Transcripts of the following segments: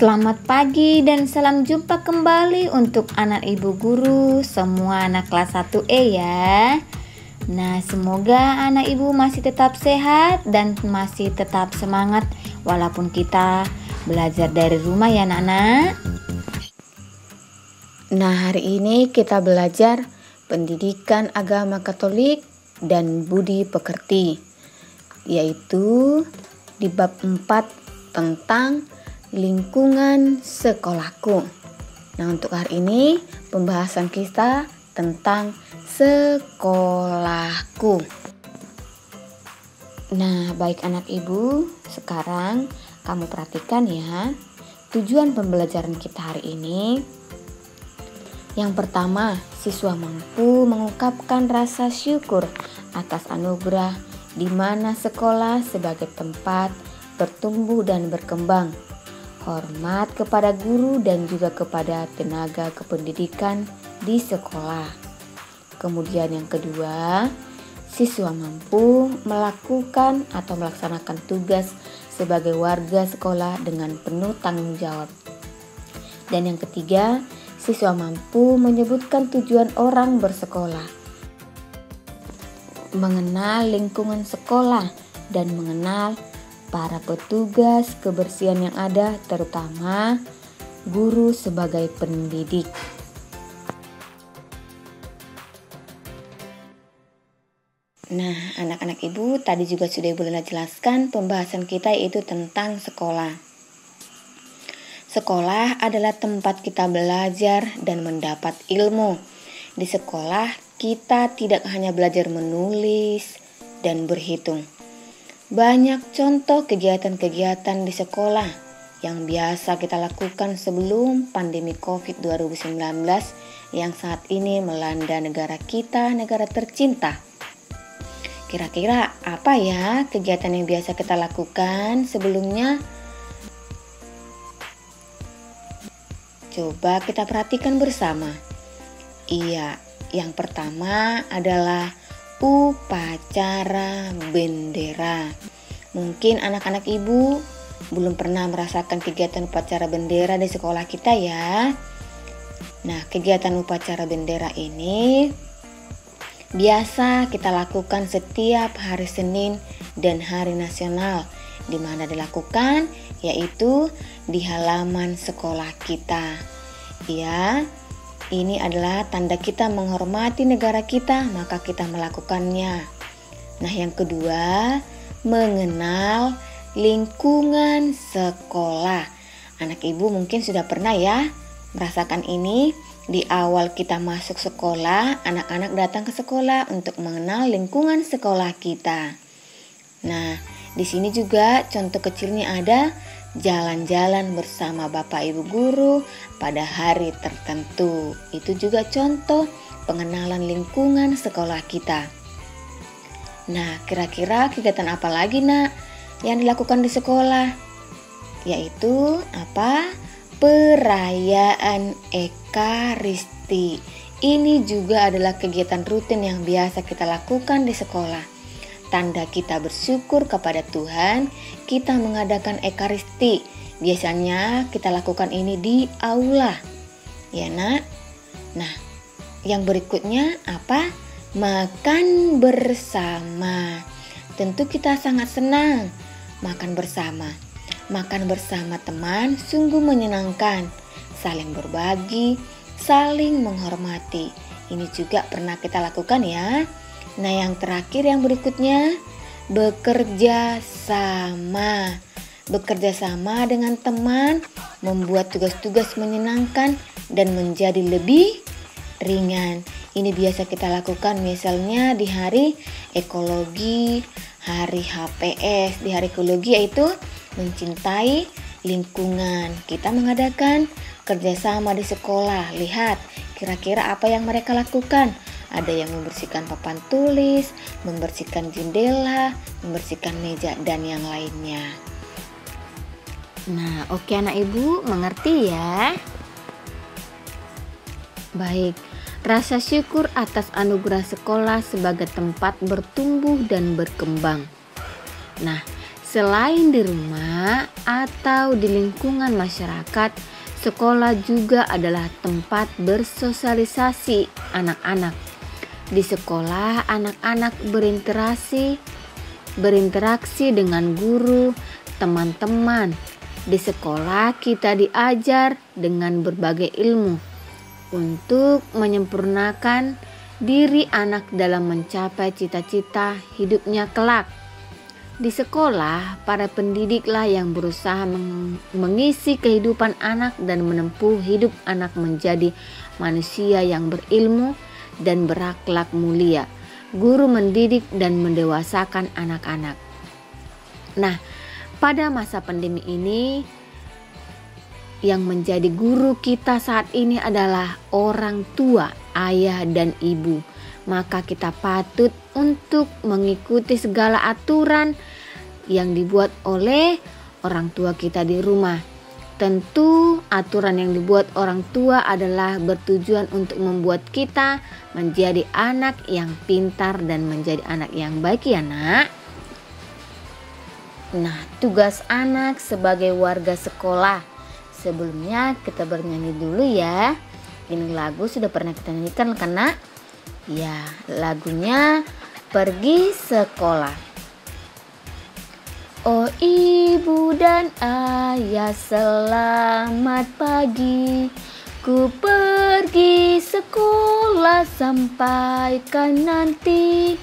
Selamat pagi dan salam jumpa kembali untuk anak ibu guru semua anak kelas 1E ya. Nah, semoga anak ibu masih tetap sehat dan masih tetap semangat walaupun kita belajar dari rumah ya anak-anak. Nah, hari ini kita belajar pendidikan agama Katolik dan budi pekerti, yaitu di bab 4 tentang lingkungan sekolahku. Nah, untuk hari ini pembahasan kita tentang sekolahku. Nah, baik anak ibu, sekarang kamu perhatikan ya, tujuan pembelajaran kita hari ini. Yang pertama, siswa mampu mengungkapkan rasa syukur atas anugerah di mana sekolah sebagai tempat bertumbuh dan berkembang. Hormat kepada guru dan juga kepada tenaga kependidikan di sekolah. Kemudian yang kedua, siswa mampu melakukan atau melaksanakan tugas sebagai warga sekolah dengan penuh tanggung jawab. Dan yang ketiga, siswa mampu menyebutkan tujuan orang bersekolah, mengenal lingkungan sekolah, dan mengenal para petugas kebersihan yang ada, terutama guru sebagai pendidik. Nah, anak-anak ibu tadi juga sudah Ibu Lena jelaskan pembahasan kita yaitu tentang sekolah. Sekolah adalah tempat kita belajar dan mendapat ilmu. Di sekolah kita tidak hanya belajar menulis dan berhitung. Banyak contoh kegiatan-kegiatan di sekolah yang biasa kita lakukan sebelum pandemi COVID-19 yang saat ini melanda negara kita, negara tercinta. Kira-kira apa ya kegiatan yang biasa kita lakukan sebelumnya? Coba kita perhatikan bersama. Iya, yang pertama adalah upacara bendera. Mungkin anak-anak ibu belum pernah merasakan kegiatan upacara bendera di sekolah kita ya. Nah, kegiatan upacara bendera ini biasa kita lakukan setiap hari Senin dan hari nasional, di mana dilakukan yaitu di halaman sekolah kita. Ya, ini adalah tanda kita menghormati negara kita, maka kita melakukannya. Nah, yang kedua, mengenal lingkungan sekolah. Anak ibu mungkin sudah pernah ya merasakan ini. Di awal kita masuk sekolah, anak-anak datang ke sekolah untuk mengenal lingkungan sekolah kita. Nah, di sini juga contoh kecilnya ada jalan-jalan bersama Bapak Ibu guru pada hari tertentu. Itu juga contoh pengenalan lingkungan sekolah kita. Nah, kira-kira kegiatan apa lagi nak yang dilakukan di sekolah? Yaitu apa? Perayaan Ekaristi. Ini juga adalah kegiatan rutin yang biasa kita lakukan di sekolah. Tanda kita bersyukur kepada Tuhan, kita mengadakan Ekaristi. Biasanya kita lakukan ini di aula. Ya nak? Nah, yang berikutnya apa? Makan bersama. Tentu kita sangat senang makan bersama. Makan bersama teman sungguh menyenangkan. Saling berbagi, saling menghormati. Ini juga pernah kita lakukan ya. Nah, yang terakhir yang berikutnya, bekerja sama. Bekerja sama dengan teman membuat tugas-tugas menyenangkan dan menjadi lebih ringan. Ini biasa kita lakukan misalnya di hari ekologi, hari HPS. Di hari ekologi yaitu mencintai lingkungan. Kita mengadakan kerjasama di sekolah. Lihat, kira-kira apa yang mereka lakukan? Ada yang membersihkan papan tulis, membersihkan jendela, membersihkan meja, dan yang lainnya. Nah, oke anak ibu, mengerti ya? Baik, rasa syukur atas anugerah sekolah sebagai tempat bertumbuh dan berkembang. Nah, Selain di rumah atau di lingkungan masyarakat, sekolah juga adalah tempat bersosialisasi anak-anak. Di sekolah, anak-anak berinteraksi dengan guru, teman-teman. Di sekolah, kita diajar dengan berbagai ilmu untuk menyempurnakan diri anak dalam mencapai cita-cita hidupnya kelak. Di sekolah, para pendidiklah yang berusaha mengisi kehidupan anak dan menempuh hidup anak menjadi manusia yang berilmu dan berakhlak mulia. Guru mendidik dan mendewasakan anak-anak. Nah, pada masa pandemi ini, yang menjadi guru kita saat ini adalah orang tua, ayah dan ibu. Maka kita patut untuk mengikuti segala aturan yang dibuat oleh orang tua kita di rumah. Tentu aturan yang dibuat orang tua adalah bertujuan untuk membuat kita menjadi anak yang pintar dan menjadi anak yang baik ya nak. Nah, tugas anak sebagai warga sekolah. Sebelumnya kita bernyanyi dulu ya. Ini lagu sudah pernah kita nyanyikan kan nak? Ya, lagunya Pergi Sekolah. Oh ibu dan ayah selamat pagi, ku pergi sekolah sampaikan nanti.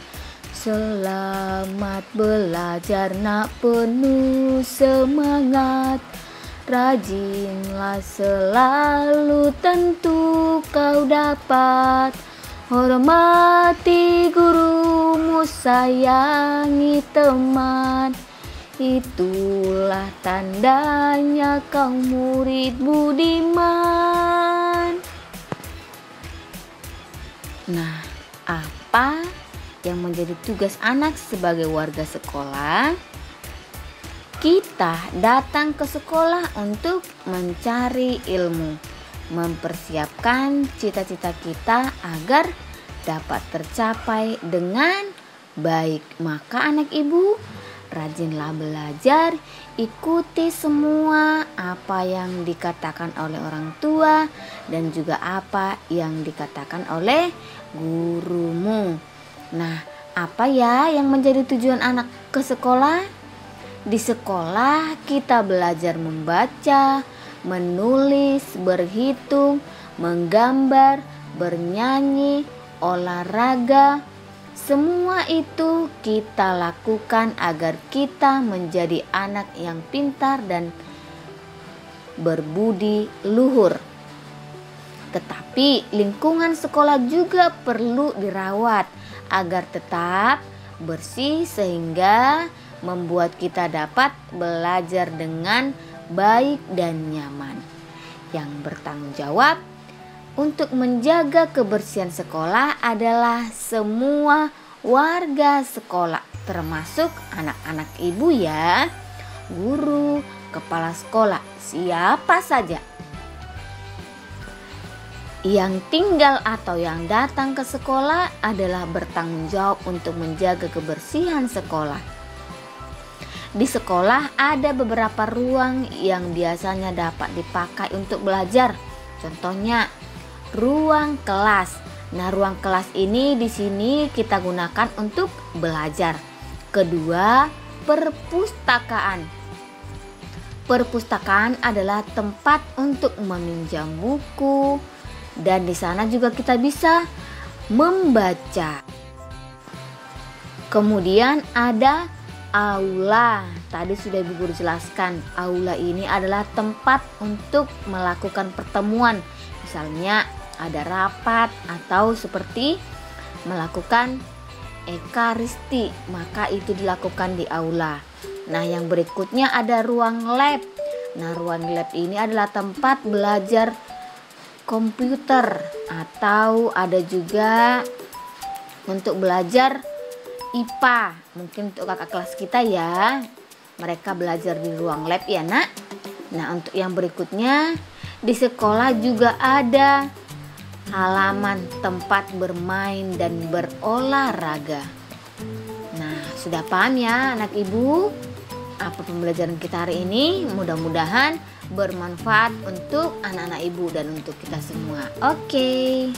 Selamat belajar nak penuh semangat, rajinlah selalu tentu kau dapat. Hormati gurumu, sayangi teman, itulah tandanya kau murid budiman. Nah, apa yang menjadi tugas anak sebagai warga sekolah? Kita datang ke sekolah untuk mencari ilmu, mempersiapkan cita-cita kita agar dapat tercapai dengan baik. Maka anak ibu, rajinlah belajar, ikuti semua apa yang dikatakan oleh orang tua dan juga apa yang dikatakan oleh gurumu. Nah, apa ya yang menjadi tujuan anak ke sekolah? Di sekolah kita belajar membaca, menulis, berhitung, menggambar, bernyanyi, olahraga. Semua itu kita lakukan agar kita menjadi anak yang pintar dan berbudi luhur. Tetapi lingkungan sekolah juga perlu dirawat agar tetap bersih sehingga membuat kita dapat belajar dengan baik dan nyaman. Yang bertanggung jawab untuk menjaga kebersihan sekolah adalah semua warga sekolah, termasuk anak-anak ibu ya, guru, kepala sekolah, siapa saja yang tinggal atau yang datang ke sekolah adalah bertanggung jawab untuk menjaga kebersihan sekolah. Di sekolah ada beberapa ruang yang biasanya dapat dipakai untuk belajar. Contohnya ruang kelas. Nah, ruang kelas ini di sini kita gunakan untuk belajar. Kedua, perpustakaan. Perpustakaan adalah tempat untuk meminjam buku dan di sana juga kita bisa membaca. Kemudian ada aula. Tadi sudah Ibu Guru jelaskan, aula ini adalah tempat untuk melakukan pertemuan. Misalnya ada rapat atau seperti melakukan ekaristi, maka itu dilakukan di aula. Nah, yang berikutnya ada ruang lab. Nah, ruang lab ini adalah tempat belajar komputer atau ada juga untuk belajar IPA. Mungkin untuk kakak kelas kita ya, mereka belajar di ruang lab ya nak. Nah, untuk yang berikutnya di sekolah juga ada halaman tempat bermain dan berolahraga. Nah, sudah paham ya anak ibu? apa pembelajaran kita hari ini. Mudah-mudahan bermanfaat untuk anak-anak ibu dan untuk kita semua. Oke.